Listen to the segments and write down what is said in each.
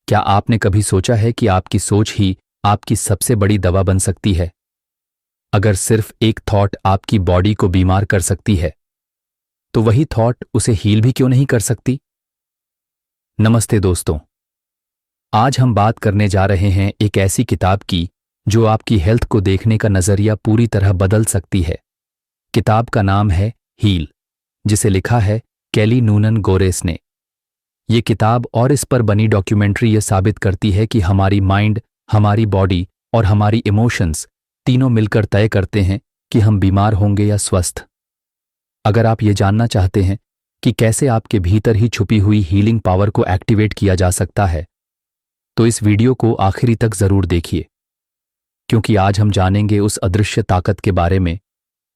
क्या आपने कभी सोचा है कि आपकी सोच ही आपकी सबसे बड़ी दवा बन सकती है? अगर सिर्फ एक थॉट आपकी बॉडी को बीमार कर सकती है, तो वही थॉट उसे हील भी क्यों नहीं कर सकती? नमस्ते दोस्तों, आज हम बात करने जा रहे हैं एक ऐसी किताब की जो आपकी हेल्थ को देखने का नजरिया पूरी तरह बदल सकती है। किताब का नाम है हील, जिसे लिखा है केली नूनन गोरेस ने। ये किताब और इस पर बनी डॉक्यूमेंट्री ये साबित करती है कि हमारी माइंड, हमारी बॉडी और हमारी इमोशंस तीनों मिलकर तय करते हैं कि हम बीमार होंगे या स्वस्थ। अगर आप ये जानना चाहते हैं कि कैसे आपके भीतर ही छुपी हुई हीलिंग पावर को एक्टिवेट किया जा सकता है, तो इस वीडियो को आखिरी तक जरूर देखिए, क्योंकि आज हम जानेंगे उस अदृश्य ताकत के बारे में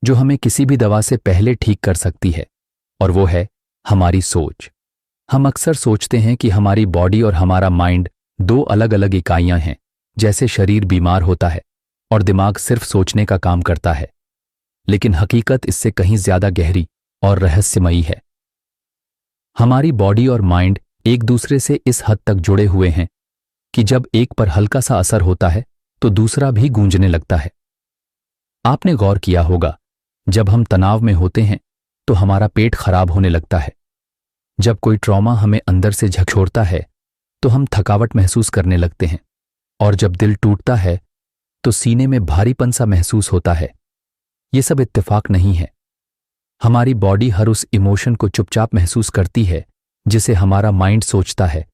जो हमें किसी भी दवा से पहले ठीक कर सकती है, और वो है हमारी सोच। हम अक्सर सोचते हैं कि हमारी बॉडी और हमारा माइंड दो अलग अलग इकाइयां हैं, जैसे शरीर बीमार होता है और दिमाग सिर्फ सोचने का काम करता है। लेकिन हकीकत इससे कहीं ज्यादा गहरी और रहस्यमयी है। हमारी बॉडी और माइंड एक दूसरे से इस हद तक जुड़े हुए हैं कि जब एक पर हल्का सा असर होता है तो दूसरा भी गूंजने लगता है। आपने गौर किया होगा, जब हम तनाव में होते हैं तो हमारा पेट खराब होने लगता है। जब कोई ट्रॉमा हमें अंदर से झकझोरता है तो हम थकावट महसूस करने लगते हैं, और जब दिल टूटता है तो सीने में भारीपन सा महसूस होता है। ये सब इत्तेफाक नहीं है। हमारी बॉडी हर उस इमोशन को चुपचाप महसूस करती है जिसे हमारा माइंड सोचता है,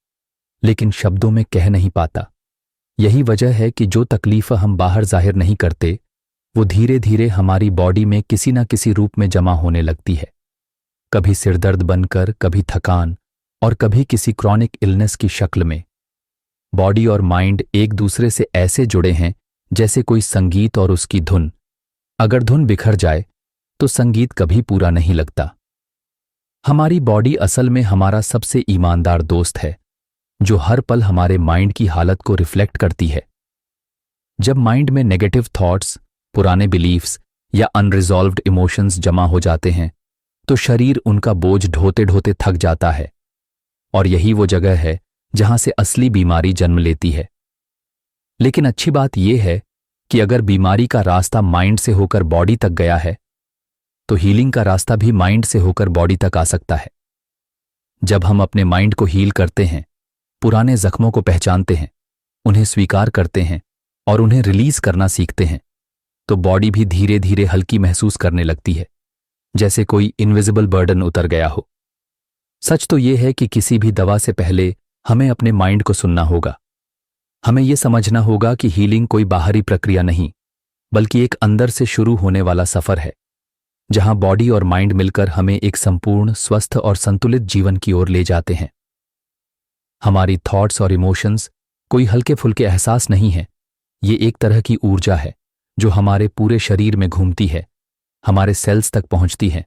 लेकिन शब्दों में कह नहीं पाता। यही वजह है कि जो तकलीफ हम बाहर जाहिर नहीं करते, वो धीरे धीरे हमारी बॉडी में किसी न किसी रूप में जमा होने लगती है। कभी सिरदर्द बनकर, कभी थकान, और कभी किसी क्रॉनिक इलनेस की शक्ल में। बॉडी और माइंड एक दूसरे से ऐसे जुड़े हैं जैसे कोई संगीत और उसकी धुन। अगर धुन बिखर जाए तो संगीत कभी पूरा नहीं लगता। हमारी बॉडी असल में हमारा सबसे ईमानदार दोस्त है, जो हर पल हमारे माइंड की हालत को रिफ्लेक्ट करती है। जब माइंड में नेगेटिव थॉट्स, पुराने बिलीफ्स या अनरिजॉल्व्ड इमोशंस जमा हो जाते हैं तो शरीर उनका बोझ ढोते ढोते थक जाता है, और यही वो जगह है जहां से असली बीमारी जन्म लेती है। लेकिन अच्छी बात यह है कि अगर बीमारी का रास्ता माइंड से होकर बॉडी तक गया है, तो हीलिंग का रास्ता भी माइंड से होकर बॉडी तक आ सकता है। जब हम अपने माइंड को हील करते हैं, पुराने जख्मों को पहचानते हैं, उन्हें स्वीकार करते हैं और उन्हें रिलीज करना सीखते हैं, तो बॉडी भी धीरे धीरे हल्की महसूस करने लगती है, जैसे कोई इनविजिबल बर्डन उतर गया हो। सच तो यह है कि किसी भी दवा से पहले हमें अपने माइंड को सुनना होगा। हमें यह समझना होगा कि हीलिंग कोई बाहरी प्रक्रिया नहीं, बल्कि एक अंदर से शुरू होने वाला सफर है, जहां बॉडी और माइंड मिलकर हमें एक संपूर्ण, स्वस्थ और संतुलित जीवन की ओर ले जाते हैं। हमारी थॉट्स और इमोशंस कोई हल्के फुल्के एहसास नहीं है। ये एक तरह की ऊर्जा है जो हमारे पूरे शरीर में घूमती है, हमारे सेल्स तक पहुंचती है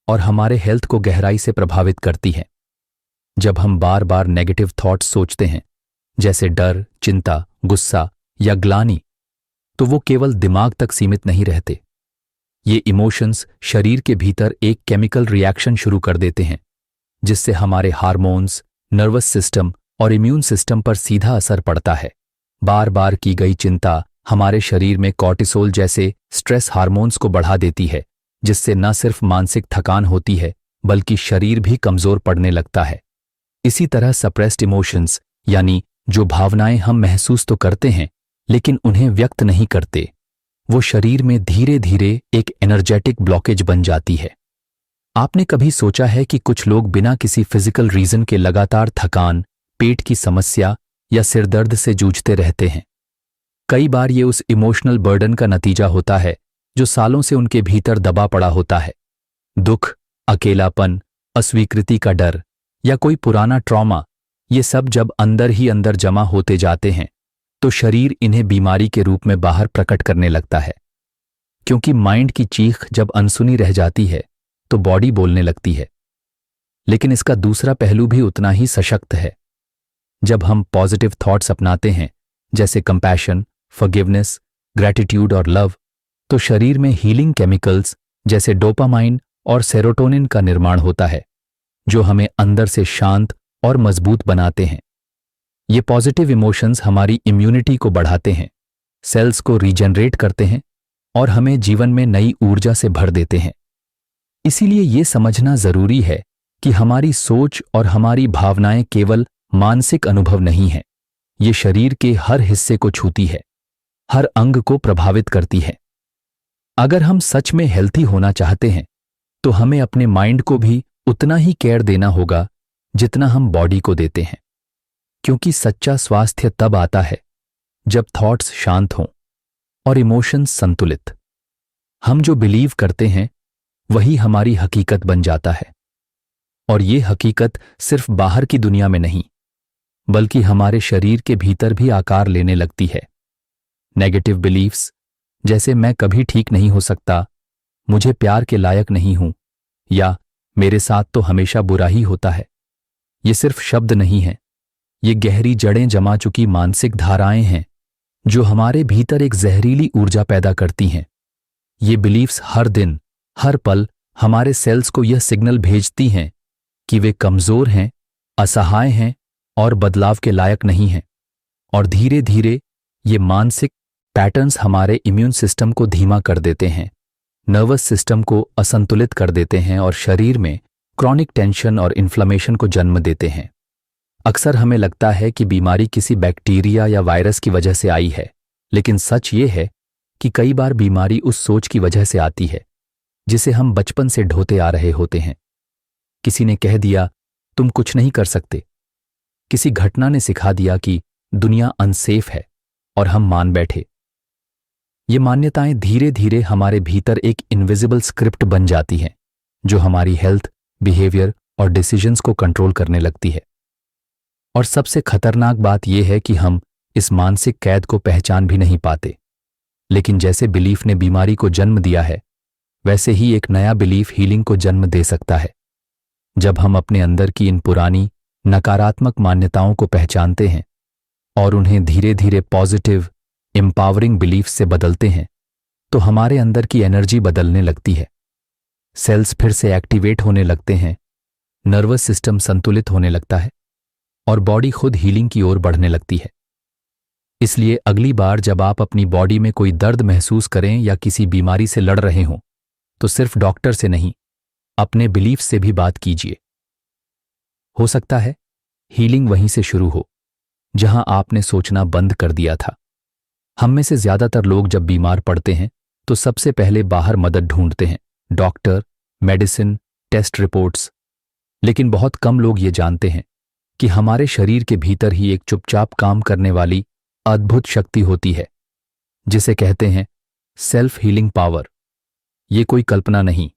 और हमारे हेल्थ को गहराई से प्रभावित करती है। जब हम बार बार नेगेटिव थॉट्स सोचते हैं, जैसे डर, चिंता, गुस्सा या ग्लानि, तो वो केवल दिमाग तक सीमित नहीं रहते। ये इमोशंस शरीर के भीतर एक केमिकल रिएक्शन शुरू कर देते हैं, जिससे हमारे हार्मोन्स, नर्वस सिस्टम और इम्यून सिस्टम पर सीधा असर पड़ता है। बार बार की गई चिंता हमारे शरीर में कॉर्टिसोल जैसे स्ट्रेस हार्मोन्स को बढ़ा देती है, जिससे न सिर्फ मानसिक थकान होती है, बल्कि शरीर भी कमजोर पड़ने लगता है। इसी तरह सप्रेस्ड इमोशंस, यानी जो भावनाएं हम महसूस तो करते हैं लेकिन उन्हें व्यक्त नहीं करते, वो शरीर में धीरे धीरे एक एनर्जेटिक ब्लॉकेज बन जाती है। आपने कभी सोचा है कि कुछ लोग बिना किसी फिजिकल रीजन के लगातार थकान, पेट की समस्या या सिरदर्द से जूझते रहते हैं? कई बार ये उस इमोशनल बर्डन का नतीजा होता है जो सालों से उनके भीतर दबा पड़ा होता है। दुख, अकेलापन, अस्वीकृति का डर या कोई पुराना ट्रॉमा, ये सब जब अंदर ही अंदर जमा होते जाते हैं तो शरीर इन्हें बीमारी के रूप में बाहर प्रकट करने लगता है। क्योंकि माइंड की चीख जब अनसुनी रह जाती है तो बॉडी बोलने लगती है। लेकिन इसका दूसरा पहलू भी उतना ही सशक्त है। जब हम पॉजिटिव थॉट्स अपनाते हैं, जैसे कंपैशन, फॉरगिवनेस, ग्रैटिट्यूड और लव, तो शरीर में हीलिंग केमिकल्स जैसे डोपामाइन और सेरोटोनिन का निर्माण होता है, जो हमें अंदर से शांत और मजबूत बनाते हैं। ये पॉजिटिव इमोशंस हमारी इम्यूनिटी को बढ़ाते हैं, सेल्स को रीजनरेट करते हैं और हमें जीवन में नई ऊर्जा से भर देते हैं। इसीलिए ये समझना जरूरी है कि हमारी सोच और हमारी भावनाएं केवल मानसिक अनुभव नहीं है, ये शरीर के हर हिस्से को छूती है, हर अंग को प्रभावित करती है। अगर हम सच में हेल्थी होना चाहते हैं तो हमें अपने माइंड को भी उतना ही केयर देना होगा जितना हम बॉडी को देते हैं, क्योंकि सच्चा स्वास्थ्य तब आता है जब थॉट्स शांत हों और इमोशंस संतुलित। हम जो बिलीव करते हैं वही हमारी हकीकत बन जाता है, और ये हकीकत सिर्फ बाहर की दुनिया में नहीं बल्कि हमारे शरीर के भीतर भी आकार लेने लगती है। नेगेटिव बिलीफ्स जैसे मैं कभी ठीक नहीं हो सकता, मुझे प्यार के लायक नहीं हूं या मेरे साथ तो हमेशा बुरा ही होता है, ये सिर्फ शब्द नहीं है, ये गहरी जड़ें जमा चुकी मानसिक धाराएं हैं जो हमारे भीतर एक जहरीली ऊर्जा पैदा करती हैं। ये बिलीफ्स हर दिन हर पल हमारे सेल्स को यह सिग्नल भेजती हैं कि वे कमजोर हैं, असहाय हैं और बदलाव के लायक नहीं हैं। और धीरे धीरे ये मानसिक पैटर्न्स हमारे इम्यून सिस्टम को धीमा कर देते हैं, नर्वस सिस्टम को असंतुलित कर देते हैं और शरीर में क्रॉनिक टेंशन और इन्फ्लेमेशन को जन्म देते हैं। अक्सर हमें लगता है कि बीमारी किसी बैक्टीरिया या वायरस की वजह से आई है, लेकिन सच ये है कि कई बार बीमारी उस सोच की वजह से आती है जिसे हम बचपन से ढोते आ रहे होते हैं। किसी ने कह दिया तुम कुछ नहीं कर सकते, किसी घटना ने सिखा दिया कि दुनिया अनसेफ है और हम मान बैठे। ये मान्यताएं धीरे धीरे हमारे भीतर एक इनविजिबल स्क्रिप्ट बन जाती हैं जो हमारी हेल्थ, बिहेवियर और डिसीजंस को कंट्रोल करने लगती है। और सबसे खतरनाक बात यह है कि हम इस मानसिक कैद को पहचान भी नहीं पाते। लेकिन जैसे बिलीफ ने बीमारी को जन्म दिया है, वैसे ही एक नया बिलीफ हीलिंग को जन्म दे सकता है। जब हम अपने अंदर की इन पुरानी नकारात्मक मान्यताओं को पहचानते हैं और उन्हें धीरे धीरे पॉजिटिव एम्पावरिंग बिलीफ से बदलते हैं तो हमारे अंदर की एनर्जी बदलने लगती है, सेल्स फिर से एक्टिवेट होने लगते हैं, नर्वस सिस्टम संतुलित होने लगता है और बॉडी खुद हीलिंग की ओर बढ़ने लगती है। इसलिए अगली बार जब आप अपनी बॉडी में कोई दर्द महसूस करें या किसी बीमारी से लड़ रहे हों तो सिर्फ डॉक्टर से नहीं, अपने बिलीफ से भी बात कीजिए। हो सकता है हीलिंग वहीं से शुरू हो जहां आपने सोचना बंद कर दिया था। हम में से ज्यादातर लोग जब बीमार पड़ते हैं तो सबसे पहले बाहर मदद ढूंढते हैं, डॉक्टर, मेडिसिन, टेस्ट रिपोर्ट्स। लेकिन बहुत कम लोग ये जानते हैं कि हमारे शरीर के भीतर ही एक चुपचाप काम करने वाली अद्भुत शक्ति होती है जिसे कहते हैं सेल्फ हीलिंग पावर। ये कोई कल्पना नहीं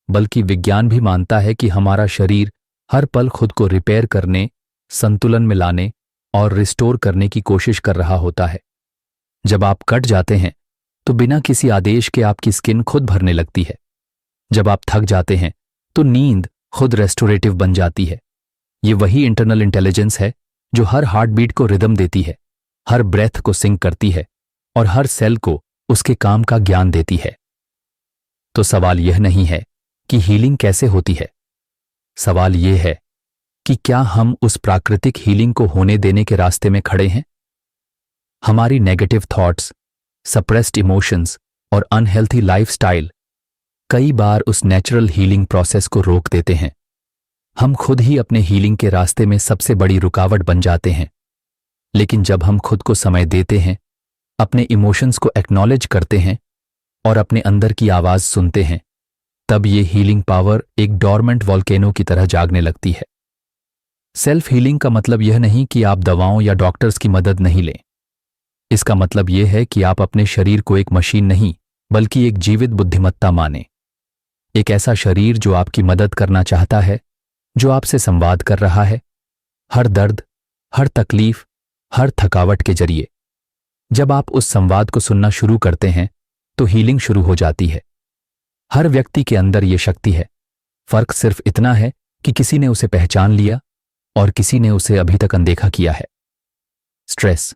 बल्कि विज्ञान भी मानता है कि हमारा शरीर हर पल खुद को रिपेयर करने, संतुलन में लाने और रिस्टोर करने की कोशिश कर रहा होता है। जब आप कट जाते हैं तो बिना किसी आदेश के आपकी स्किन खुद भरने लगती है। जब आप थक जाते हैं तो नींद खुद रेस्टोरेटिव बन जाती है। ये वही इंटरनल इंटेलिजेंस है जो हर हार्ट बीट को रिदम देती है, हर ब्रेथ को सिंक करती है और हर सेल को उसके काम का ज्ञान देती है। तो सवाल यह नहीं है कि हीलिंग कैसे होती है, सवाल यह है कि क्या हम उस प्राकृतिक हीलिंग को होने देने के रास्ते में खड़े हैं। हमारी नेगेटिव थॉट्स, सप्रेस्ड इमोशंस और अनहेल्थी लाइफस्टाइल कई बार उस नेचुरल हीलिंग प्रोसेस को रोक देते हैं। हम खुद ही अपने हीलिंग के रास्ते में सबसे बड़ी रुकावट बन जाते हैं। लेकिन जब हम खुद को समय देते हैं, अपने इमोशंस को एक्नॉलेज करते हैं और अपने अंदर की आवाज सुनते हैं, तब ये हीलिंग पावर एक डॉर्मेंट वॉल्केनो की तरह जागने लगती है। सेल्फ हीलिंग का मतलब यह नहीं कि आप दवाओं या डॉक्टर्स की मदद नहीं लें। इसका मतलब यह है कि आप अपने शरीर को एक मशीन नहीं बल्कि एक जीवित बुद्धिमत्ता मानें। एक ऐसा शरीर जो आपकी मदद करना चाहता है, जो आपसे संवाद कर रहा है, हर दर्द, हर तकलीफ, हर थकावट के जरिए। जब आप उस संवाद को सुनना शुरू करते हैं तो हीलिंग शुरू हो जाती है। हर व्यक्ति के अंदर ये शक्ति है, फर्क सिर्फ इतना है कि किसी ने उसे पहचान लिया और किसी ने उसे अभी तक अनदेखा किया है। स्ट्रेस,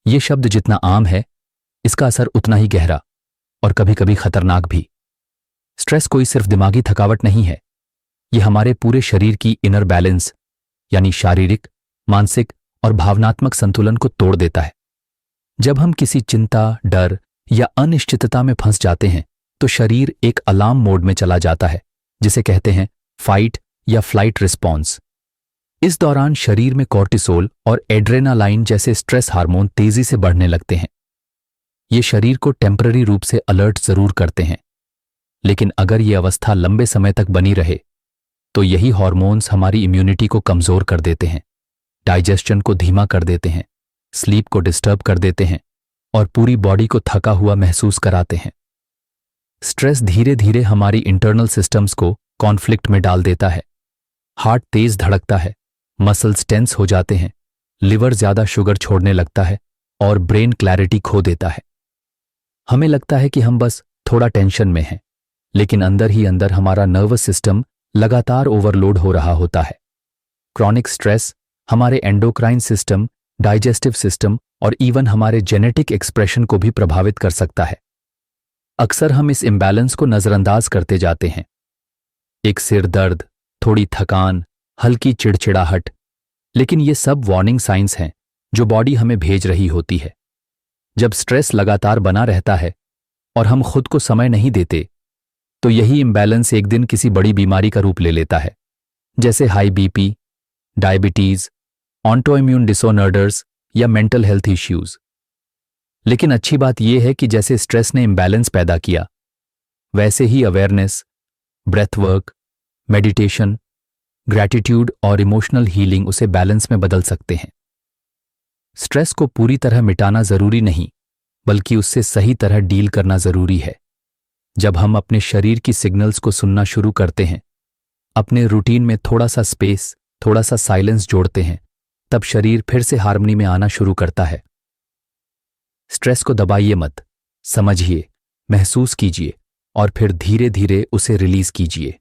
ये शब्द जितना आम है, इसका असर उतना ही गहरा और कभी कभी खतरनाक भी। स्ट्रेस कोई सिर्फ दिमागी थकावट नहीं है, ये हमारे पूरे शरीर की इनर बैलेंस यानी शारीरिक, मानसिक और भावनात्मक संतुलन को तोड़ देता है। जब हम किसी चिंता, डर या अनिश्चितता में फंस जाते हैं तो शरीर एक अलार्म मोड में चला जाता है, जिसे कहते हैं फाइट या फ्लाइट रिस्पॉन्स। इस दौरान शरीर में कॉर्टिसोल और एड्रेनालाइन जैसे स्ट्रेस हार्मोन तेजी से बढ़ने लगते हैं। ये शरीर को टेम्पररी रूप से अलर्ट जरूर करते हैं, लेकिन अगर ये अवस्था लंबे समय तक बनी रहे तो यही हार्मोन्स हमारी इम्यूनिटी को कमजोर कर देते हैं, डाइजेशन को धीमा कर देते हैं, स्लीप को डिस्टर्ब कर देते हैं और पूरी बॉडी को थका हुआ महसूस कराते हैं। स्ट्रेस धीरे धीरे हमारी इंटरनल सिस्टम्स को कॉन्फ्लिक्ट में डाल देता है। हार्ट तेज धड़कता है, मसल्स टेंस हो जाते हैं, लिवर ज्यादा शुगर छोड़ने लगता है और ब्रेन क्लैरिटी खो देता है। हमें लगता है कि हम बस थोड़ा टेंशन में हैं, लेकिन अंदर ही अंदर हमारा नर्वस सिस्टम लगातार ओवरलोड हो रहा होता है। क्रॉनिक स्ट्रेस हमारे एंडोक्राइन सिस्टम, डाइजेस्टिव सिस्टम और इवन हमारे जेनेटिक एक्सप्रेशन को भी प्रभावित कर सकता है। अक्सर हम इस इम्बैलेंस को नजरअंदाज करते जाते हैं। एक सिर दर्द, थोड़ी थकान, हल्की चिड़चिड़ाहट, लेकिन ये सब वार्निंग साइंस हैं जो बॉडी हमें भेज रही होती है। जब स्ट्रेस लगातार बना रहता है और हम खुद को समय नहीं देते तो यही इम्बैलेंस एक दिन किसी बड़ी बीमारी का रूप ले लेता है, जैसे high BP, diabetes, autoimmune disorders या मेंटल हेल्थ इश्यूज। लेकिन अच्छी बात यह है कि जैसे स्ट्रेस ने इम्बैलेंस पैदा किया, वैसे ही awareness, breath work, meditation, gratitude और इमोशनल हीलिंग उसे बैलेंस में बदल सकते हैं। स्ट्रेस को पूरी तरह मिटाना जरूरी नहीं, बल्कि उससे सही तरह डील करना जरूरी है। जब हम अपने शरीर की सिग्नल्स को सुनना शुरू करते हैं, अपने रूटीन में थोड़ा सा स्पेस, थोड़ा सा साइलेंस जोड़ते हैं, तब शरीर फिर से हार्मनी में आना शुरू करता है। स्ट्रेस को दबाइए मत, समझिए, महसूस कीजिए और फिर धीरे धीरे उसे रिलीज कीजिए,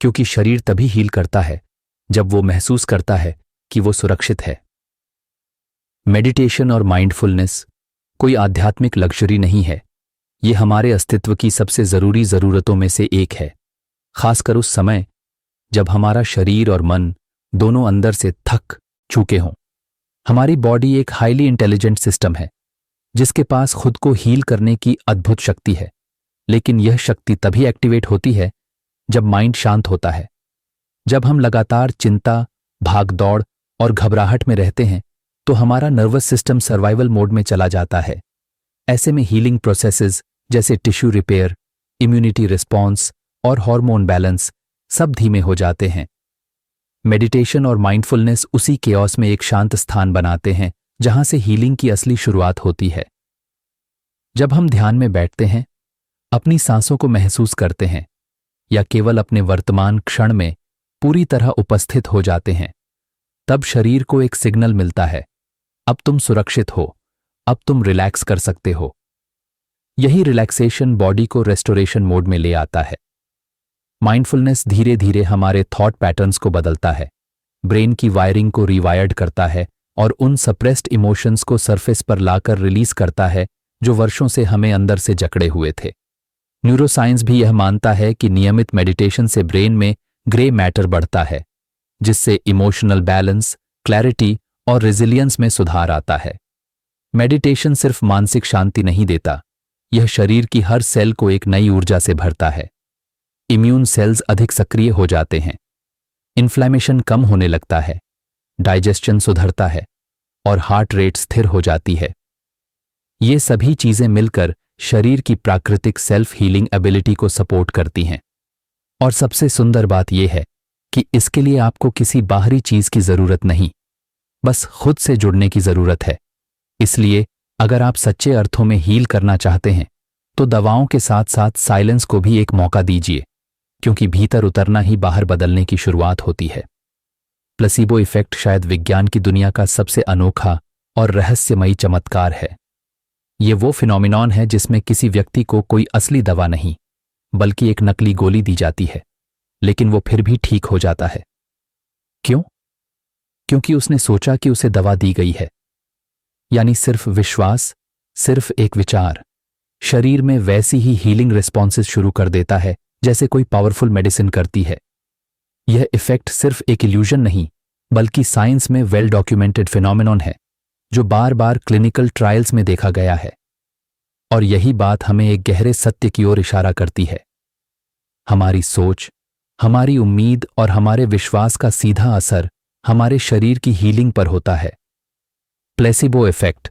क्योंकि शरीर तभी हील करता है जब वो महसूस करता है कि वो सुरक्षित है। मेडिटेशन और माइंडफुलनेस कोई आध्यात्मिक लग्जरी नहीं है, ये हमारे अस्तित्व की सबसे जरूरी जरूरतों में से एक है, खासकर उस समय जब हमारा शरीर और मन दोनों अंदर से थक चुके हों। हमारी बॉडी एक हाईली इंटेलिजेंट सिस्टम है जिसके पास खुद को हील करने की अद्भुत शक्ति है, लेकिन यह शक्ति तभी एक्टिवेट होती है जब माइंड शांत होता है। जब हम लगातार चिंता, भागदौड़ और घबराहट में रहते हैं तो हमारा नर्वस सिस्टम सर्वाइवल मोड में चला जाता है। ऐसे में हीलिंग प्रोसेसेस जैसे टिश्यू रिपेयर, इम्यूनिटी रिस्पॉन्स और हार्मोन बैलेंस सब धीमे हो जाते हैं। मेडिटेशन और माइंडफुलनेस उसी केओस में एक शांत स्थान बनाते हैं जहां से हीलिंग की असली शुरुआत होती है। जब हम ध्यान में बैठते हैं, अपनी सांसों को महसूस करते हैं या केवल अपने वर्तमान क्षण में पूरी तरह उपस्थित हो जाते हैं, तब शरीर को एक सिग्नल मिलता है, अब तुम सुरक्षित हो, अब तुम रिलैक्स कर सकते हो। यही रिलैक्सेशन बॉडी को रेस्टोरेशन मोड में ले आता है। माइंडफुलनेस धीरे धीरे हमारे थॉट पैटर्न्स को बदलता है, ब्रेन की वायरिंग को रिवायर्ड करता है और उन सप्रेस्ड इमोशंस को सरफेस पर लाकर रिलीज करता है जो वर्षों से हमें अंदर से जकड़े हुए थे। न्यूरोसाइंस भी यह मानता है कि नियमित मेडिटेशन से ब्रेन में ग्रे मैटर बढ़ता है, जिससे इमोशनल बैलेंस, क्लैरिटी और रेजिलियंस में सुधार आता है। मेडिटेशन सिर्फ मानसिक शांति नहीं देता, यह शरीर की हर सेल को एक नई ऊर्जा से भरता है। इम्यून सेल्स अधिक सक्रिय हो जाते हैं, इन्फ्लेमेशन कम होने लगता है, डाइजेशन सुधरता है और हार्ट रेट स्थिर हो जाती है। ये सभी चीजें मिलकर शरीर की प्राकृतिक सेल्फ हीलिंग एबिलिटी को सपोर्ट करती हैं। और सबसे सुंदर बात यह है कि इसके लिए आपको किसी बाहरी चीज की जरूरत नहीं, बस खुद से जुड़ने की जरूरत है। इसलिए अगर आप सच्चे अर्थों में हील करना चाहते हैं तो दवाओं के साथ साथ साइलेंस को भी एक मौका दीजिए, क्योंकि भीतर उतरना ही बाहर बदलने की शुरुआत होती है। प्लेसिबो इफेक्ट शायद विज्ञान की दुनिया का सबसे अनोखा और रहस्यमयी चमत्कार है। ये वो फिनोमिनॉन है जिसमें किसी व्यक्ति को कोई असली दवा नहीं, बल्कि एक नकली गोली दी जाती है, लेकिन वो फिर भी ठीक हो जाता है। क्यों? क्योंकि उसने सोचा कि उसे दवा दी गई है। यानी सिर्फ विश्वास, सिर्फ एक विचार शरीर में वैसी ही हीलिंग रिस्पॉन्सेस शुरू कर देता है जैसे कोई पावरफुल मेडिसिन करती है। यह इफेक्ट सिर्फ एक इल्यूजन नहीं, बल्कि साइंस में वेल डॉक्यूमेंटेड फिनोमेनॉन है जो बार बार क्लिनिकल ट्रायल्स में देखा गया है। और यही बात हमें एक गहरे सत्य की ओर इशारा करती है। हमारी सोच, हमारी उम्मीद और हमारे विश्वास का सीधा असर हमारे शरीर की हीलिंग पर होता है। प्लेसिबो इफेक्ट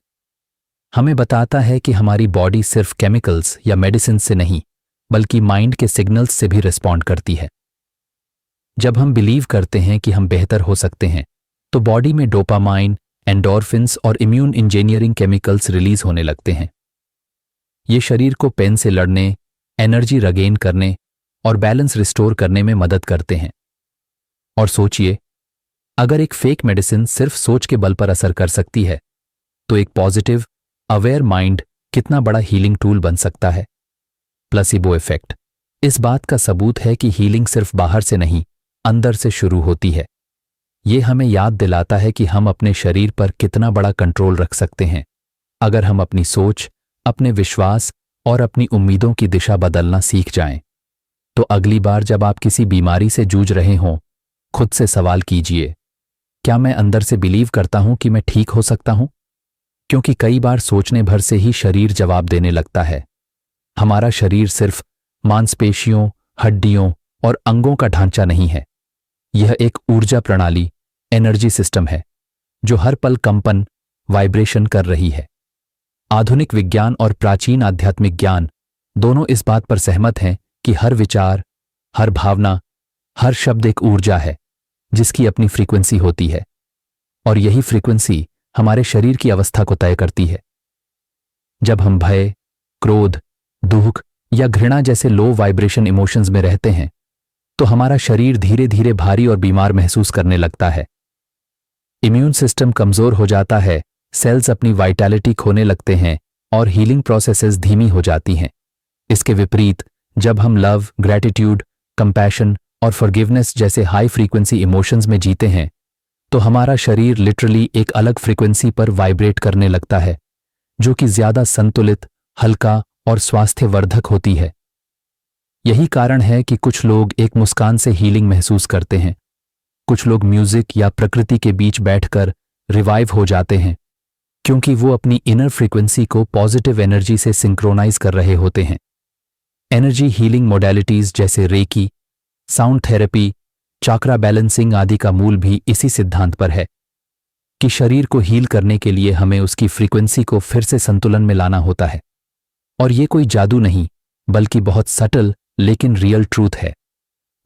हमें बताता है कि हमारी बॉडी सिर्फ केमिकल्स या मेडिसिन से नहीं बल्कि माइंड के सिग्नल्स से भी रिस्पॉन्ड करती है। जब हम बिलीव करते हैं कि हम बेहतर हो सकते हैं तो बॉडी में डोपामाइन, एंडोर्फिन्स और इम्यून इंजीनियरिंग केमिकल्स रिलीज होने लगते हैं। ये शरीर को पेन से लड़ने, एनर्जी रिगेन करने और बैलेंस रिस्टोर करने में मदद करते हैं। और सोचिए, अगर एक फेक मेडिसिन सिर्फ सोच के बल पर असर कर सकती है तो एक पॉजिटिव, अवेयर माइंड कितना बड़ा हीलिंग टूल बन सकता है। प्लेसिबो इफेक्ट इस बात का सबूत है कि हीलिंग सिर्फ बाहर से नहीं, अंदर से शुरू होती है। ये हमें याद दिलाता है कि हम अपने शरीर पर कितना बड़ा कंट्रोल रख सकते हैं अगर हम अपनी सोच, अपने विश्वास और अपनी उम्मीदों की दिशा बदलना सीख जाएं। तो अगली बार जब आप किसी बीमारी से जूझ रहे हों, खुद से सवाल कीजिए, क्या मैं अंदर से बिलीव करता हूं कि मैं ठीक हो सकता हूं? क्योंकि कई बार सोचने भर से ही शरीर जवाब देने लगता है। हमारा शरीर सिर्फ मांसपेशियों, हड्डियों और अंगों का ढांचा नहीं है। यह एक ऊर्जा प्रणाली, एनर्जी सिस्टम है जो हर पल कंपन, वाइब्रेशन कर रही है। आधुनिक विज्ञान और प्राचीन आध्यात्मिक ज्ञान दोनों इस बात पर सहमत हैं कि हर विचार, हर भावना, हर शब्द एक ऊर्जा है जिसकी अपनी फ्रीक्वेंसी होती है और यही फ्रीक्वेंसी हमारे शरीर की अवस्था को तय करती है। जब हम भय, क्रोध, दुख या घृणा जैसे लो वाइब्रेशन इमोशंस में रहते हैं तो हमारा शरीर धीरे धीरे भारी और बीमार महसूस करने लगता है। इम्यून सिस्टम कमजोर हो जाता है, सेल्स अपनी वाइटैलिटी खोने लगते हैं और हीलिंग प्रोसेसेस धीमी हो जाती हैं। इसके विपरीत जब हम लव, ग्रैटिट्यूड, कंपैशन और फॉरगिवनेस जैसे हाई फ्रीक्वेंसी इमोशंस में जीते हैं तो हमारा शरीर लिटरली एक अलग फ्रीक्वेंसी पर वाइब्रेट करने लगता है जो कि ज्यादा संतुलित, हल्का और स्वास्थ्यवर्धक होती है। यही कारण है कि कुछ लोग एक मुस्कान से हीलिंग महसूस करते हैं, कुछ लोग म्यूजिक या प्रकृति के बीच बैठकर रिवाइव हो जाते हैं क्योंकि वो अपनी इनर फ्रीक्वेंसी को पॉजिटिव एनर्जी से सिंक्रोनाइज कर रहे होते हैं। एनर्जी हीलिंग मोडेलिटीज जैसे reiki, sound therapy, chakra balancing आदि का मूल भी इसी सिद्धांत पर है कि शरीर को हील करने के लिए हमें उसकी फ्रीक्वेंसी को फिर से संतुलन में लाना होता है। और ये कोई जादू नहीं बल्कि बहुत सटल लेकिन रियल ट्रूथ है।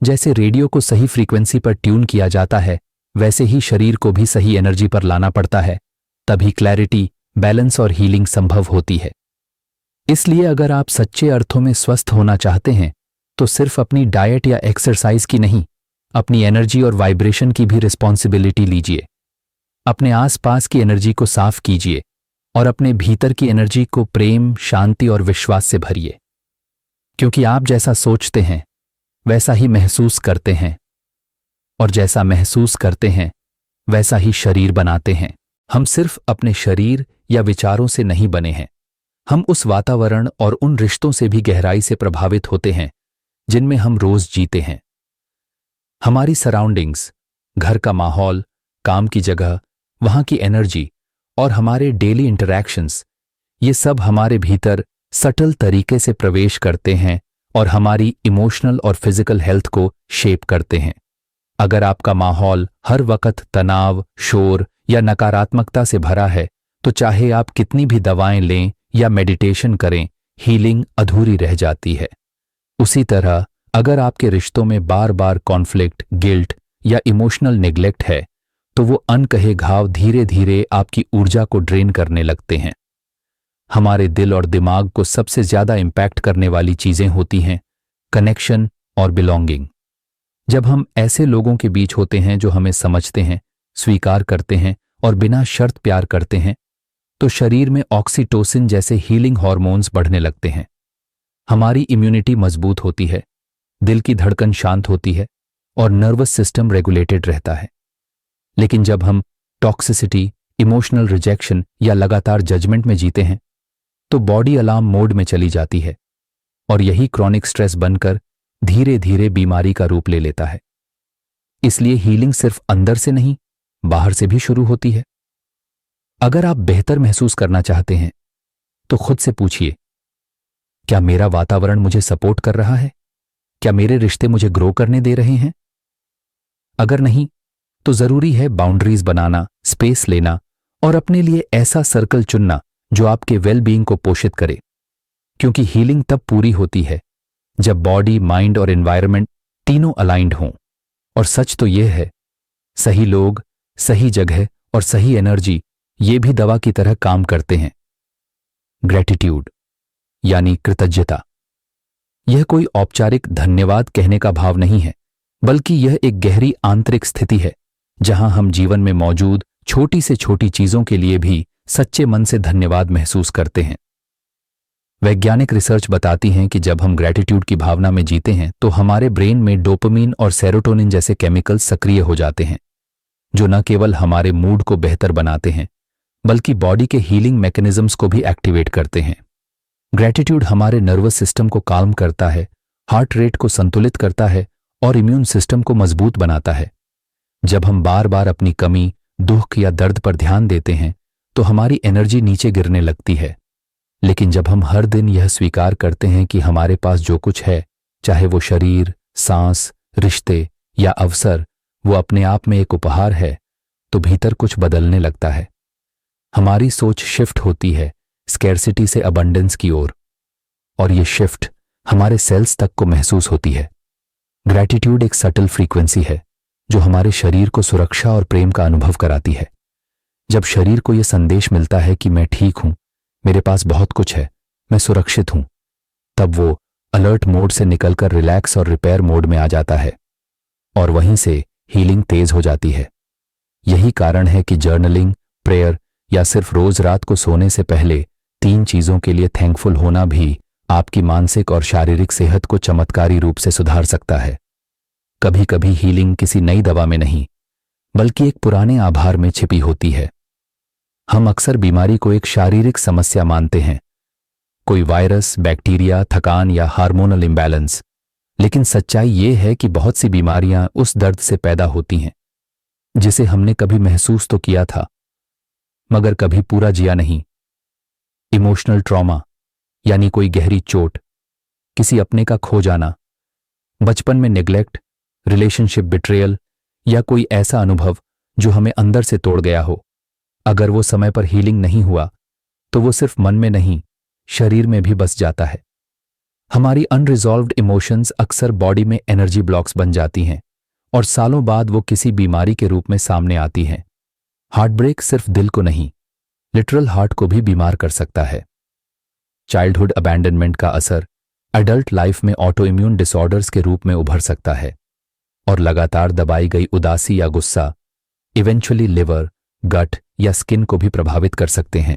जैसे रेडियो को सही फ्रीक्वेंसी पर ट्यून किया जाता है, वैसे ही शरीर को भी सही एनर्जी पर लाना पड़ता है, तभी क्लैरिटी, बैलेंस और हीलिंग संभव होती है। इसलिए अगर आप सच्चे अर्थों में स्वस्थ होना चाहते हैं तो सिर्फ अपनी डाइट या एक्सरसाइज की नहीं, अपनी एनर्जी और वाइब्रेशन की भी रिस्पॉन्सिबिलिटी लीजिए। अपने आसपास की एनर्जी को साफ कीजिए और अपने भीतर की एनर्जी को प्रेम, शांति और विश्वास से भरिए। क्योंकि आप जैसा सोचते हैं वैसा ही महसूस करते हैं और जैसा महसूस करते हैं वैसा ही शरीर बनाते हैं। हम सिर्फ अपने शरीर या विचारों से नहीं बने हैं, हम उस वातावरण और उन रिश्तों से भी गहराई से प्रभावित होते हैं जिनमें हम रोज जीते हैं। हमारी सराउंडिंग्स, घर का माहौल, काम की जगह, वहां की एनर्जी और हमारे डेली इंटरैक्शंस, ये सब हमारे भीतर सटल तरीके से प्रवेश करते हैं और हमारी इमोशनल और फिजिकल हेल्थ को शेप करते हैं। अगर आपका माहौल हर वक्त तनाव, शोर या नकारात्मकता से भरा है तो चाहे आप कितनी भी दवाएं लें या मेडिटेशन करें, हीलिंग अधूरी रह जाती है। उसी तरह अगर आपके रिश्तों में बार बार कॉन्फ्लिक्ट, गिल्ट या इमोशनल नेग्लेक्ट है तो वो अनकहे घाव धीरे धीरे आपकी ऊर्जा को ड्रेन करने लगते हैं। हमारे दिल और दिमाग को सबसे ज्यादा इंपैक्ट करने वाली चीजें होती हैं कनेक्शन और बिलोंगिंग। जब हम ऐसे लोगों के बीच होते हैं जो हमें समझते हैं, स्वीकार करते हैं और बिना शर्त प्यार करते हैं तो शरीर में ऑक्सीटोसिन जैसे हीलिंग हार्मोन्स बढ़ने लगते हैं। हमारी इम्यूनिटी मजबूत होती है, दिल की धड़कन शांत होती है और नर्वस सिस्टम रेगुलेटेड रहता है। लेकिन जब हम टॉक्सिसिटी, इमोशनल रिजेक्शन या लगातार जजमेंट में जीते हैं तो बॉडी अलार्म मोड में चली जाती है और यही क्रॉनिक स्ट्रेस बनकर धीरे धीरे बीमारी का रूप ले लेता है। इसलिए हीलिंग सिर्फ अंदर से नहीं बाहर से भी शुरू होती है। अगर आप बेहतर महसूस करना चाहते हैं तो खुद से पूछिए, क्या मेरा वातावरण मुझे सपोर्ट कर रहा है? क्या मेरे रिश्ते मुझे ग्रो करने दे रहे हैं? अगर नहीं, तो जरूरी है बाउंड्रीज बनाना, स्पेस लेना और अपने लिए ऐसा सर्कल चुनना जो आपके वेल बीइंग को पोषित करे। क्योंकि हीलिंग तब पूरी होती है जब बॉडी, माइंड और एनवायरनमेंट तीनों अलाइंड हों। और सच तो यह है, सही लोग, सही जगह और सही एनर्जी ये भी दवा की तरह काम करते हैं। ग्रेटिट्यूड यानी कृतज्ञता, यह कोई औपचारिक धन्यवाद कहने का भाव नहीं है, बल्कि यह एक गहरी आंतरिक स्थिति है जहां हम जीवन में मौजूद छोटी से छोटी चीजों के लिए भी सच्चे मन से धन्यवाद महसूस करते हैं। वैज्ञानिक रिसर्च बताती हैं कि जब हम ग्रेटिट्यूड की भावना में जीते हैं तो हमारे ब्रेन में डोपामिन और सेरोटोनिन जैसे केमिकल्स सक्रिय हो जाते हैं, जो न केवल हमारे मूड को बेहतर बनाते हैं बल्कि बॉडी के हीलिंग मैकेनिज्म्स को भी एक्टिवेट करते हैं। ग्रेटिट्यूड हमारे नर्वस सिस्टम को काल्म करता है, हार्ट रेट को संतुलित करता है और इम्यून सिस्टम को मजबूत बनाता है। जब हम बार बार अपनी कमी, दुख या दर्द पर ध्यान देते हैं तो हमारी एनर्जी नीचे गिरने लगती है। लेकिन जब हम हर दिन यह स्वीकार करते हैं कि हमारे पास जो कुछ है, चाहे वो शरीर, सांस, रिश्ते या अवसर, वो अपने आप में एक उपहार है, तो भीतर कुछ बदलने लगता है। हमारी सोच शिफ्ट होती है स्कैर्सिटी से अबंडेंस की ओर, और ये शिफ्ट हमारे सेल्स तक को महसूस होती है। ग्रेटिट्यूड एक सटल फ्रीक्वेंसी है जो हमारे शरीर को सुरक्षा और प्रेम का अनुभव कराती है। जब शरीर को यह संदेश मिलता है कि मैं ठीक हूं, मेरे पास बहुत कुछ है, मैं सुरक्षित हूं, तब वो अलर्ट मोड से निकलकर रिलैक्स और रिपेयर मोड में आ जाता है और वहीं से हीलिंग तेज हो जाती है। यही कारण है कि जर्नलिंग, प्रेयर या सिर्फ रोज रात को सोने से पहले 3 चीजों के लिए थैंकफुल होना भी आपकी मानसिक और शारीरिक सेहत को चमत्कारी रूप से सुधार सकता है। कभी कभी हीलिंग किसी नई दवा में नहीं, बल्कि एक पुराने आभार में छिपी होती है। हम अक्सर बीमारी को एक शारीरिक समस्या मानते हैं, कोई वायरस, बैक्टीरिया, थकान या हार्मोनल इम्बैलेंस। लेकिन सच्चाई ये है कि बहुत सी बीमारियां उस दर्द से पैदा होती हैं जिसे हमने कभी महसूस तो किया था मगर कभी पूरा जिया नहीं। इमोशनल ट्रॉमा यानी कोई गहरी चोट, किसी अपने का खो जाना, बचपन में नेग्लेक्ट, रिलेशनशिप बिट्रेयल या कोई ऐसा अनुभव जो हमें अंदर से तोड़ गया हो। अगर वो समय पर हीलिंग नहीं हुआ तो वो सिर्फ मन में नहीं, शरीर में भी बस जाता है। हमारी अनरिजॉल्व्ड इमोशंस अक्सर बॉडी में एनर्जी ब्लॉक्स बन जाती हैं और सालों बाद वो किसी बीमारी के रूप में सामने आती हैं। हार्ट ब्रेक सिर्फ दिल को नहीं, लिटरल हार्ट को भी बीमार कर सकता है। चाइल्डहुड अबैंडनमेंट का असर एडल्ट लाइफ में ऑटो इम्यून डिसऑर्डर्स के रूप में उभर सकता है और लगातार दबाई गई उदासी या गुस्सा इवेंचुअली लिवर, गट या स्किन को भी प्रभावित कर सकते हैं।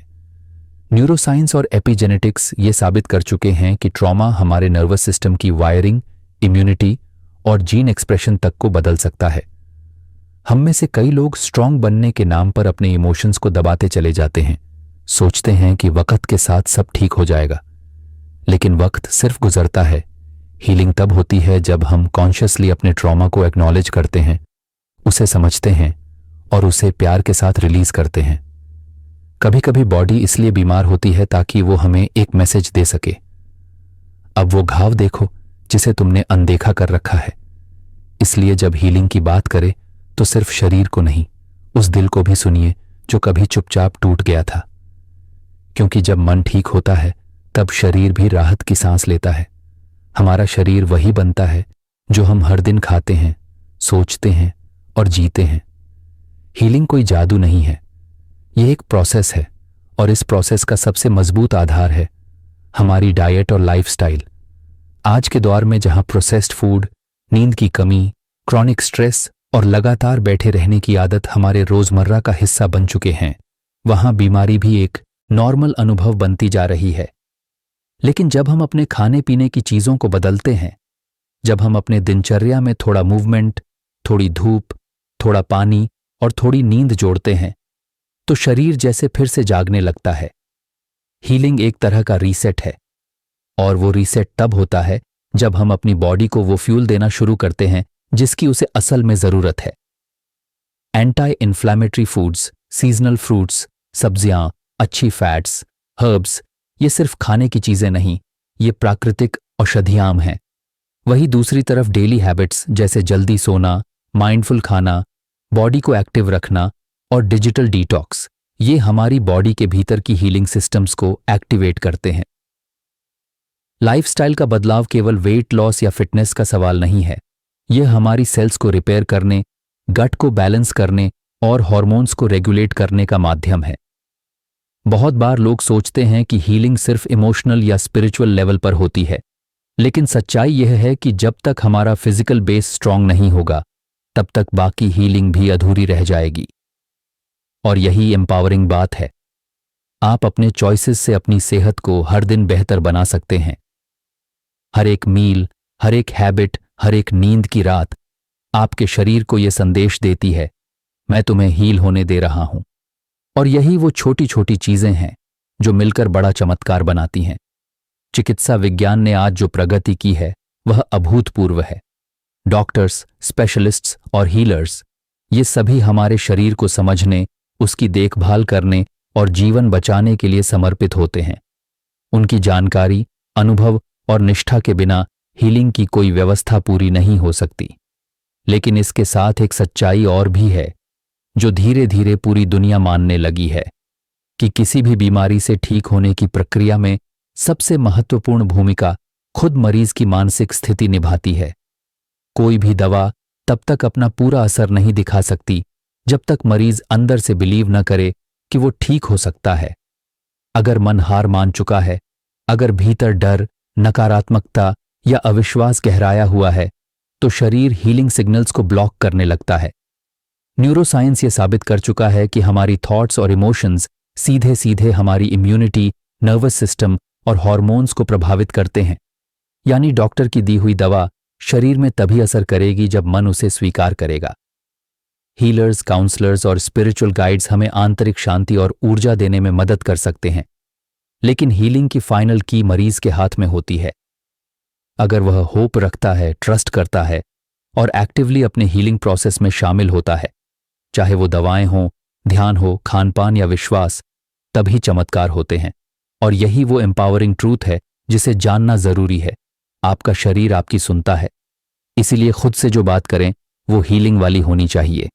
न्यूरोसाइंस और एपिजेनेटिक्स ये साबित कर चुके हैं कि ट्रॉमा हमारे नर्वस सिस्टम की वायरिंग, इम्यूनिटी और जीन एक्सप्रेशन तक को बदल सकता है। हम में से कई लोग स्ट्रांग बनने के नाम पर अपने इमोशंस को दबाते चले जाते हैं, सोचते हैं कि वक्त के साथ सब ठीक हो जाएगा। लेकिन वक्त सिर्फ गुजरता है। हीलिंग तब होती है जब हम कॉन्शियसली अपने ट्रॉमा को एक्नॉलेज करते हैं, उसे समझते हैं और उसे प्यार के साथ रिलीज करते हैं। कभी कभी बॉडी इसलिए बीमार होती है ताकि वो हमें एक मैसेज दे सके, अब वो घाव देखो जिसे तुमने अनदेखा कर रखा है। इसलिए जब हीलिंग की बात करें तो सिर्फ शरीर को नहीं, उस दिल को भी सुनिए जो कभी चुपचाप टूट गया था। क्योंकि जब मन ठीक होता है तब शरीर भी राहत की सांस लेता है। हमारा शरीर वही बनता है जो हम हर दिन खाते हैं, सोचते हैं और जीते हैं। हीलिंग कोई जादू नहीं है, यह एक प्रोसेस है और इस प्रोसेस का सबसे मजबूत आधार है हमारी डाइट और लाइफस्टाइल। आज के दौर में जहां प्रोसेस्ड फूड, नींद की कमी, क्रॉनिक स्ट्रेस और लगातार बैठे रहने की आदत हमारे रोजमर्रा का हिस्सा बन चुके हैं, वहां बीमारी भी एक नॉर्मल अनुभव बनती जा रही है। लेकिन जब हम अपने खाने पीने की चीजों को बदलते हैं, जब हम अपने दिनचर्या में थोड़ा मूवमेंट, थोड़ी धूप, थोड़ा पानी और थोड़ी नींद जोड़ते हैं, तो शरीर जैसे फिर से जागने लगता है। हीलिंग एक तरह का रीसेट है और वो रीसेट तब होता है जब हम अपनी बॉडी को वो फ्यूल देना शुरू करते हैं जिसकी उसे असल में जरूरत है। Anti inflammatory foods, seasonal fruits, सब्जियां, अच्छी फैट्स, हर्ब्स, ये सिर्फ खाने की चीजें नहीं, ये प्राकृतिक औषधियां हैं। वही दूसरी तरफ डेली हैबिट्स जैसे जल्दी सोना, माइंडफुल खाना, बॉडी को एक्टिव रखना और डिजिटल डिटॉक्स, ये हमारी बॉडी के भीतर की हीलिंग सिस्टम्स को एक्टिवेट करते हैं। लाइफस्टाइल का बदलाव केवल वेट लॉस या फिटनेस का सवाल नहीं है, यह हमारी सेल्स को रिपेयर करने, गट को बैलेंस करने और हार्मोन्स को रेगुलेट करने का माध्यम है। बहुत बार लोग सोचते हैं कि हीलिंग सिर्फ इमोशनल या स्पिरिचुअल लेवल पर होती है, लेकिन सच्चाई यह है कि जब तक हमारा फिजिकल बेस स्ट्रांग नहीं होगा, तब तक बाकी हीलिंग भी अधूरी रह जाएगी। और यही एम्पावरिंग बात है। आप अपने चॉइसेस से अपनी सेहत को हर दिन बेहतर बना सकते हैं। हर एक मील, हर एक हैबिट, हर एक नींद की रात आपके शरीर को यह संदेश देती है, मैं तुम्हें हील होने दे रहा हूं। और यही वो छोटी छोटी चीजें हैं जो मिलकर बड़ा चमत्कार बनाती हैं। चिकित्सा विज्ञान ने आज जो प्रगति की है वह अभूतपूर्व है। डॉक्टर्स, स्पेशलिस्ट्स और हीलर्स, ये सभी हमारे शरीर को समझने, उसकी देखभाल करने और जीवन बचाने के लिए समर्पित होते हैं। उनकी जानकारी, अनुभव और निष्ठा के बिना हीलिंग की कोई व्यवस्था पूरी नहीं हो सकती। लेकिन इसके साथ एक सच्चाई और भी है जो धीरे धीरे पूरी दुनिया मानने लगी है कि किसी भी बीमारी से ठीक होने की प्रक्रिया में सबसे महत्वपूर्ण भूमिका खुद मरीज की मानसिक स्थिति निभाती है। कोई भी दवा तब तक अपना पूरा असर नहीं दिखा सकती जब तक मरीज अंदर से बिलीव न करे कि वो ठीक हो सकता है। अगर मन हार मान चुका है, अगर भीतर डर, नकारात्मकता या अविश्वास गहराया हुआ है, तो शरीर हीलिंग सिग्नल्स को ब्लॉक करने लगता है। न्यूरोसाइंस ये साबित कर चुका है कि हमारी थॉट्स और इमोशंस सीधे सीधे हमारी इम्यूनिटी, नर्वस सिस्टम और हार्मोन्स को प्रभावित करते हैं। यानी डॉक्टर की दी हुई दवा शरीर में तभी असर करेगी जब मन उसे स्वीकार करेगा। हीलर्स, काउंसलर्स और स्पिरिचुअल गाइड्स हमें आंतरिक शांति और ऊर्जा देने में मदद कर सकते हैं, लेकिन हीलिंग की फाइनल की मरीज के हाथ में होती है। अगर वह होप रखता है, ट्रस्ट करता है और एक्टिवली अपने हीलिंग प्रोसेस में शामिल होता है, चाहे वो दवाएं हों, ध्यान हो, खानपान या विश्वास, तभी चमत्कार होते हैं। और यही वो एम्पावरिंग ट्रूथ है जिसे जानना जरूरी है। आपका शरीर आपकी सुनता है, इसीलिए खुद से जो बात करें वो हीलिंग वाली होनी चाहिए।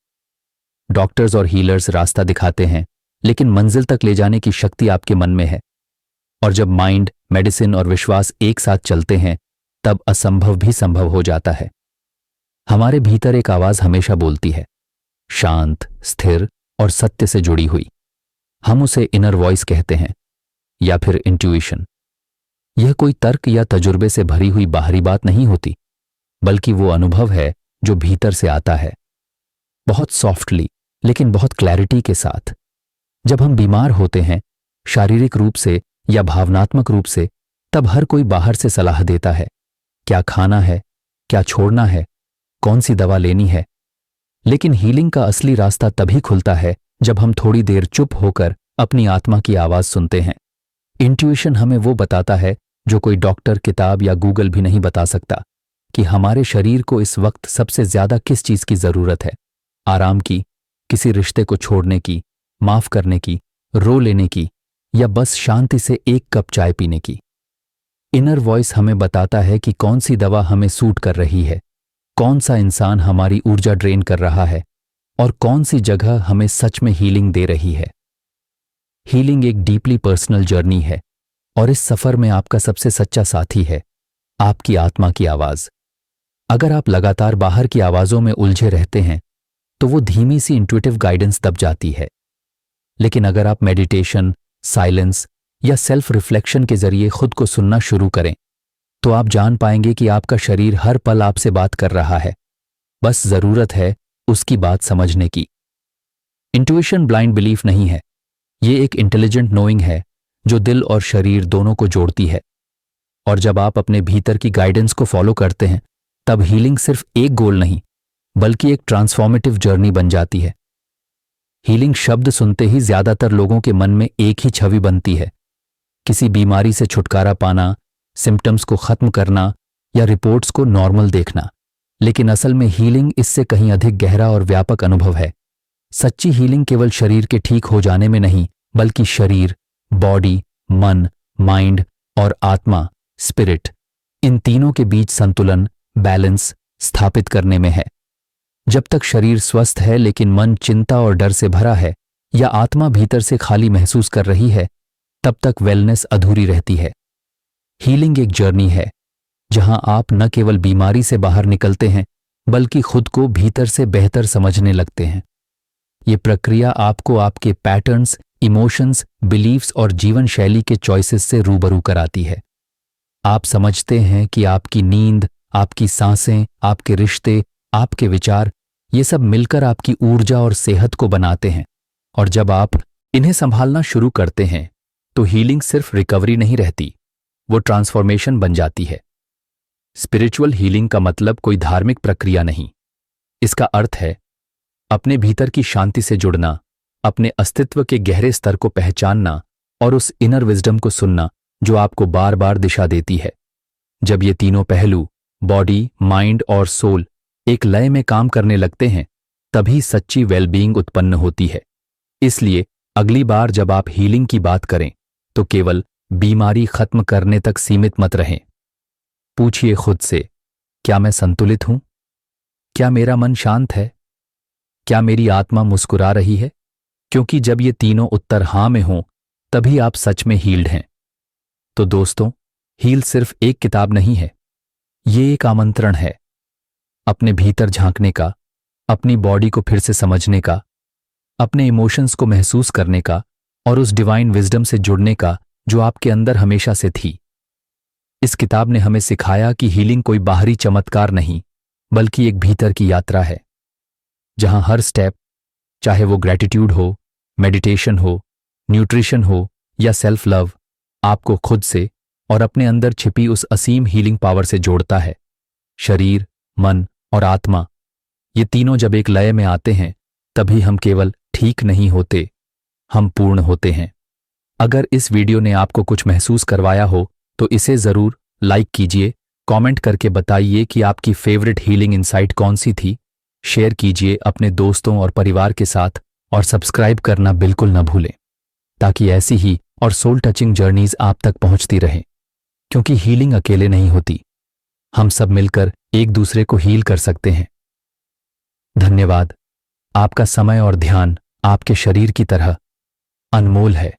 डॉक्टर्स और हीलर्स रास्ता दिखाते हैं, लेकिन मंजिल तक ले जाने की शक्ति आपके मन में है। और जब माइंड, मेडिसिन और विश्वास एक साथ चलते हैं, तब असंभव भी संभव हो जाता है। हमारे भीतर एक आवाज हमेशा बोलती है, शांत, स्थिर और सत्य से जुड़ी हुई। हम उसे इनर वॉइस कहते हैं या फिर इंट्यूइशन। यह कोई तर्क या तजुर्बे से भरी हुई बाहरी बात नहीं होती, बल्कि वो अनुभव है जो भीतर से आता है, बहुत सॉफ्टली लेकिन बहुत क्लैरिटी के साथ। जब हम बीमार होते हैं, शारीरिक रूप से या भावनात्मक रूप से, तब हर कोई बाहर से सलाह देता है, क्या खाना है, क्या छोड़ना है, कौन सी दवा लेनी है। लेकिन हीलिंग का असली रास्ता तभी खुलता है जब हम थोड़ी देर चुप होकर अपनी आत्मा की आवाज सुनते हैं। इंट्यूइशन हमें वो बताता है जो कोई डॉक्टर, किताब या गूगल भी नहीं बता सकता, कि हमारे शरीर को इस वक्त सबसे ज्यादा किस चीज की जरूरत है। आराम की, किसी रिश्ते को छोड़ने की, माफ करने की, रो लेने की, या बस शांति से एक कप चाय पीने की। इनर वॉइस हमें बताता है कि कौन सी दवा हमें सूट कर रही है, कौन सा इंसान हमारी ऊर्जा ड्रेन कर रहा है और कौन सी जगह हमें सच में हीलिंग दे रही है। हीलिंग एक डीपली पर्सनल जर्नी है और इस सफर में आपका सबसे सच्चा साथी है आपकी आत्मा की आवाज। अगर आप लगातार बाहर की आवाजों में उलझे रहते हैं तो वो धीमी सी इंट्यूटिव गाइडेंस दब जाती है। लेकिन अगर आप मेडिटेशन, साइलेंस या सेल्फ रिफ्लेक्शन के जरिए खुद को सुनना शुरू करें तो आप जान पाएंगे कि आपका शरीर हर पल आपसे बात कर रहा है, बस जरूरत है उसकी बात समझने की। इंट्यूइशन ब्लाइंड बिलीफ नहीं है, ये एक इंटेलिजेंट नोइंग है जो दिल और शरीर दोनों को जोड़ती है। और जब आप अपने भीतर की गाइडेंस को फॉलो करते हैं, तब हीलिंग सिर्फ एक गोल नहीं बल्कि एक ट्रांसफॉर्मेटिव जर्नी बन जाती है। हीलिंग शब्द सुनते ही ज्यादातर लोगों के मन में एक ही छवि बनती है, किसी बीमारी से छुटकारा पाना, सिम्टम्स को खत्म करना या रिपोर्ट्स को नॉर्मल देखना। लेकिन असल में हीलिंग इससे कहीं अधिक गहरा और व्यापक अनुभव है। सच्ची हीलिंग केवल शरीर के ठीक हो जाने में नहीं, बल्कि शरीर, बॉडी, मन, माइंड और आत्मा, स्पिरिट, इन तीनों के बीच संतुलन, बैलेंस स्थापित करने में है। जब तक शरीर स्वस्थ है लेकिन मन चिंता और डर से भरा है या आत्मा भीतर से खाली महसूस कर रही है, तब तक वेलनेस अधूरी रहती है। हीलिंग एक जर्नी है जहां आप न केवल बीमारी से बाहर निकलते हैं बल्कि खुद को भीतर से बेहतर समझने लगते हैं। ये प्रक्रिया आपको आपके पैटर्न्स, इमोशंस, बिलीव्स और जीवन शैली के चॉइसेस से रूबरू कराती है। आप समझते हैं कि आपकी नींद, आपकी सांसें, आपके रिश्ते, आपके विचार, ये सब मिलकर आपकी ऊर्जा और सेहत को बनाते हैं। और जब आप इन्हें संभालना शुरू करते हैं तो हीलिंग सिर्फ रिकवरी नहीं रहती, वो ट्रांसफॉर्मेशन बन जाती है। स्पिरिचुअल हीलिंग का मतलब कोई धार्मिक प्रक्रिया नहीं। इसका अर्थ है अपने भीतर की शांति से जुड़ना, अपने अस्तित्व के गहरे स्तर को पहचानना और उस इनर विजडम को सुनना जो आपको बार बार दिशा देती है। जब ये तीनों पहलू, बॉडी, माइंड और सोल, एक लय में काम करने लगते हैं, तभी सच्ची वेलबीइंग उत्पन्न होती है। इसलिए अगली बार जब आप हीलिंग की बात करें तो केवल बीमारी खत्म करने तक सीमित मत रहें। पूछिए खुद से, क्या मैं संतुलित हूं? क्या मेरा मन शांत है? क्या मेरी आत्मा मुस्कुरा रही है? क्योंकि जब ये तीनों उत्तर हां में हों, तभी आप सच में हील्ड हैं। तो दोस्तों, हील सिर्फ एक किताब नहीं है, ये एक आमंत्रण है अपने भीतर झांकने का, अपनी बॉडी को फिर से समझने का, अपने इमोशंस को महसूस करने का और उस डिवाइन विजडम से जुड़ने का जो आपके अंदर हमेशा से थी। इस किताब ने हमें सिखाया कि हीलिंग कोई बाहरी चमत्कार नहीं, बल्कि एक भीतर की यात्रा है, जहां हर स्टेप, चाहे वो ग्रैटिट्यूड हो, मेडिटेशन हो, न्यूट्रिशन हो या सेल्फ लव, आपको खुद से और अपने अंदर छिपी उस असीम हीलिंग पावर से जोड़ता है। शरीर, मन और आत्मा, ये तीनों जब एक लय में आते हैं, तभी हम केवल ठीक नहीं होते, हम पूर्ण होते हैं। अगर इस वीडियो ने आपको कुछ महसूस करवाया हो तो इसे जरूर लाइक कीजिए, कमेंट करके बताइए कि आपकी फेवरेट हीलिंग इंसाइट कौन सी थी, शेयर कीजिए अपने दोस्तों और परिवार के साथ और सब्सक्राइब करना बिल्कुल न भूलें, ताकि ऐसी ही और सोल टचिंग जर्नीज आप तक पहुंचती रहें। क्योंकि हीलिंग अकेले नहीं होती, हम सब मिलकर एक दूसरे को हील कर सकते हैं। धन्यवाद। आपका समय और ध्यान आपके शरीर की तरह अनमोल है।